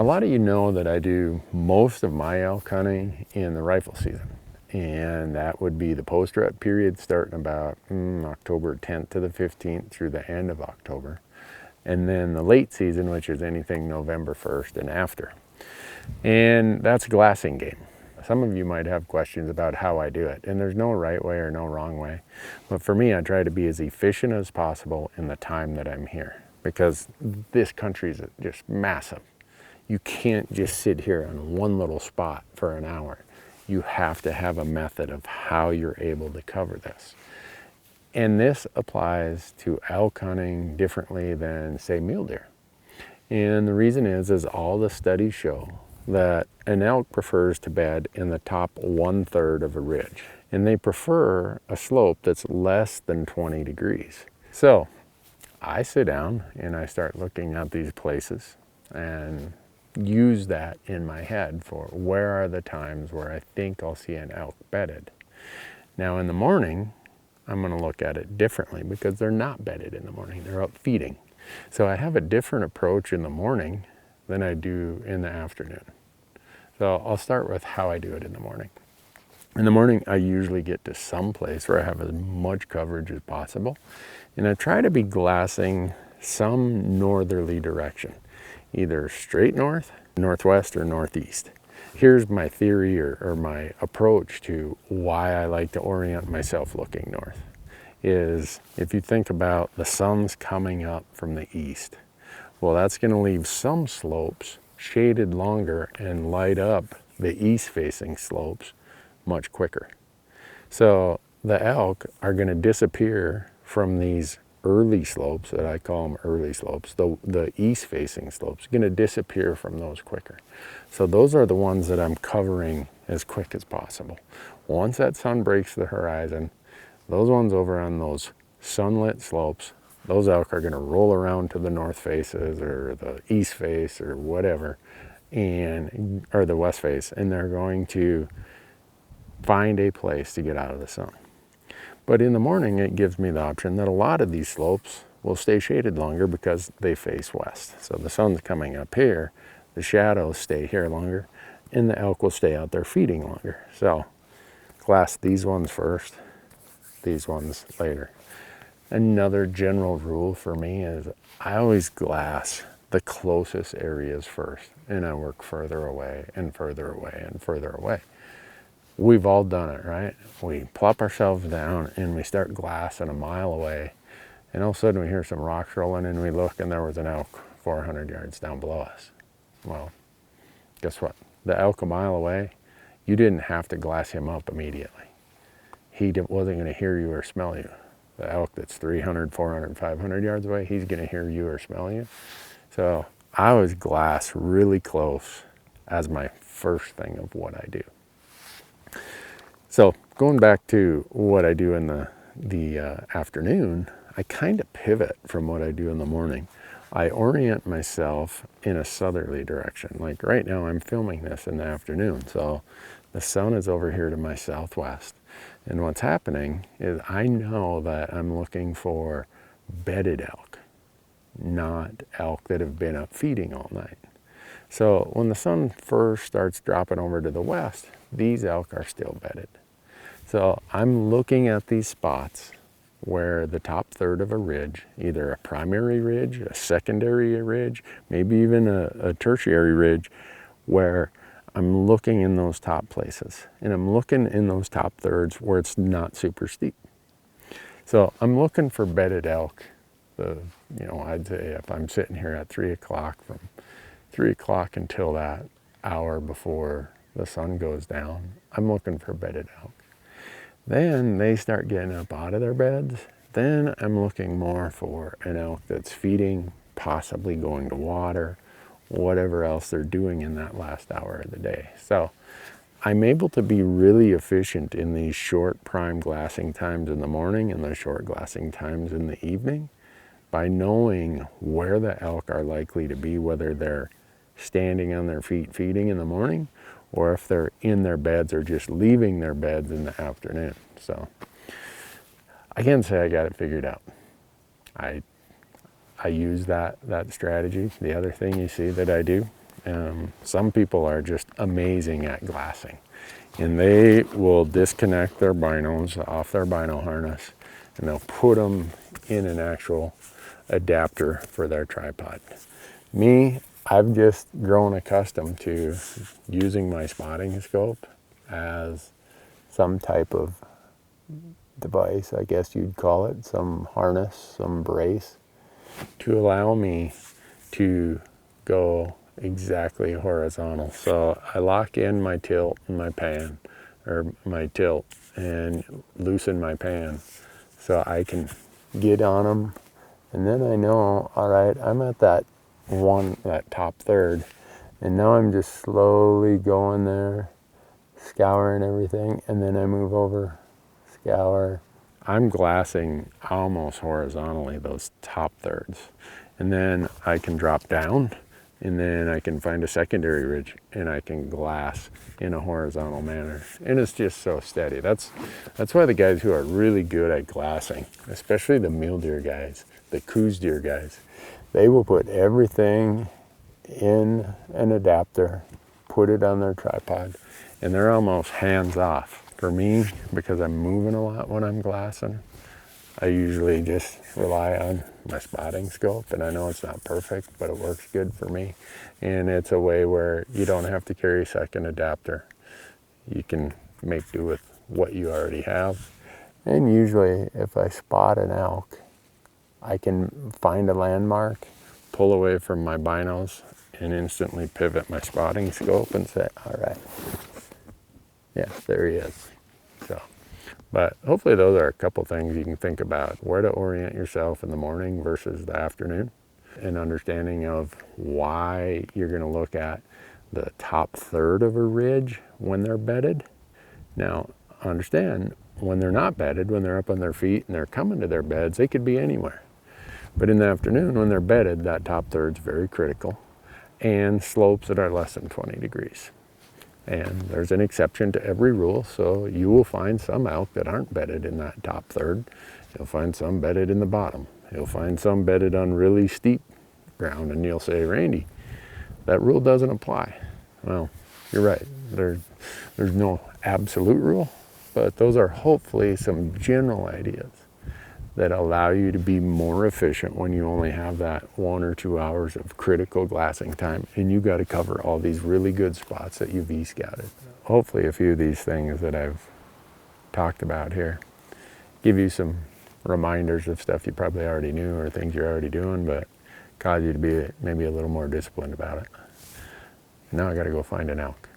A lot of you know that I do most of my elk hunting in the rifle season, and that would be the post-rut period starting about October 10th to the 15th through the end of October, and then the late season, which is anything November 1st and after. And that's a glassing game. Some of you might have questions about how I do it, and there's no right way or no wrong way, but for me, I try to be as efficient as possible in the time that I'm here, because this country is just massive. You can't just sit here on one little spot for an hour. You have to have a method of how you're able to cover this. And this applies to elk hunting differently than, say, mule deer. And the reason is all the studies show that an elk prefers to bed in the top 1/3 of a ridge. And they prefer a slope that's less than 20 degrees. So I sit down and I start looking at these places and use that in my head for where are the times where I think I'll see an elk bedded. Now in the morning, I'm going to look at it differently because they're not bedded in the morning, they're out feeding. So I have a different approach in the morning than I do in the afternoon. So I'll start with how I do it in the morning. In the morning, I usually get to some place where I have as much coverage as possible, and I try to be glassing some northerly direction, either straight north, northwest, or northeast. Here's my theory or my approach to why I like to orient myself looking north. Is if you think about the sun's coming up from the east, well, that's going to leave some slopes shaded longer and light up the east-facing slopes much quicker. So the elk are going to disappear from these early slopes, that I call them early slopes, the east-facing slopes, going to disappear from those quicker. So those are the ones that I'm covering as quick as possible. Once that sun breaks the horizon, those ones over on those sunlit slopes, those elk are going to roll around to the north faces or the east face or whatever, or the west face, and they're going to find a place to get out of the sun. But in the morning, it gives me the option that a lot of these slopes will stay shaded longer because they face west. So the sun's coming up here, the shadows stay here longer, and the elk will stay out there feeding longer. So glass these ones first, these ones later. Another general rule for me is I always glass the closest areas first, and I work further away and further away and further away. We've all done it, right? We plop ourselves down and we start glassing a mile away, and all of a sudden we hear some rocks rolling and we look and there was an elk 400 yards down below us. Well, guess what? The elk a mile away, you didn't have to glass him up immediately. He wasn't going to hear you or smell you. The elk that's 300, 400, 500 yards away, he's going to hear you or smell you. So I always glass really close as my first thing of what I do. So going back to what I do in the afternoon, I kind of pivot from what I do in the morning. I orient myself in a southerly direction. Like right now I'm filming this in the afternoon, so the sun is over here to my southwest. And what's happening is I know that I'm looking for bedded elk, not elk that have been up feeding all night. So when the sun first starts dropping over to the west, these elk are still bedded. So I'm looking at these spots where the top third of a ridge, either a primary ridge, a secondary ridge, maybe even a tertiary ridge, where I'm looking in those top places. And I'm looking in those top thirds where it's not super steep. So I'm looking for bedded elk. I'd say if I'm sitting here at 3 o'clock, from 3 o'clock until that hour before the sun goes down, I'm looking for bedded elk. Then they start getting up out of their beds. Then I'm looking more for an elk that's feeding, possibly going to water, whatever else they're doing in that last hour of the day. So I'm able to be really efficient in these short prime glassing times in the morning and the short glassing times in the evening by knowing where the elk are likely to be, whether they're standing on their feet feeding in the morning or if they're in their beds or just leaving their beds in the afternoon. So I can't say I got it figured out. I use that strategy. The other thing you see that I do Some people are just amazing at glassing, and they will disconnect their binos off their bino harness, and they'll put them in an actual adapter for their tripod. Me, I've just grown accustomed to using my spotting scope as some type of device, I guess you'd call it, some harness, some brace, to allow me to go exactly horizontal. So I lock in my tilt and my pan, or my tilt, and loosen my pan so I can get on them. And then I know, all right, I'm at that top third, and now I'm just slowly going there, scouring everything, and then I move over, scour. I'm glassing almost horizontally those top thirds, and then I can drop down, and then I can find a secondary ridge, and I can glass in a horizontal manner, and it's just so steady. That's why the guys who are really good at glassing, especially the mule deer guys, the Coues deer guys, they will put everything in an adapter, put it on their tripod, and they're almost hands off. For me, because I'm moving a lot when I'm glassing, I usually just rely on my spotting scope, and I know it's not perfect, but it works good for me. And it's a way where you don't have to carry a second adapter. You can make do with what you already have. And usually if I spot an elk, I can find a landmark, pull away from my binos, and instantly pivot my spotting scope and say, all right, yeah, there he is. So, but hopefully those are a couple things you can think about, where to orient yourself in the morning versus the afternoon, and understanding of why you're going to look at the top third of a ridge when they're bedded. Now, understand, when they're not bedded, when they're up on their feet and they're coming to their beds, they could be anywhere. But in the afternoon, when they're bedded, that top third's very critical, and slopes that are less than 20 degrees. And there's an exception to every rule, so you will find some elk that aren't bedded in that top third. You'll find some bedded in the bottom. You'll find some bedded on really steep ground, and you'll say, Randy, that rule doesn't apply. Well, you're right. There's no absolute rule, but those are hopefully some general ideas that allow you to be more efficient when you only have that 1 or 2 hours of critical glassing time, and you got to cover all these really good spots that you've e-scouted. Hopefully a few of these things that I've talked about here give you some reminders of stuff you probably already knew or things you're already doing, but cause you to be maybe a little more disciplined about it. Now I got to go find an elk.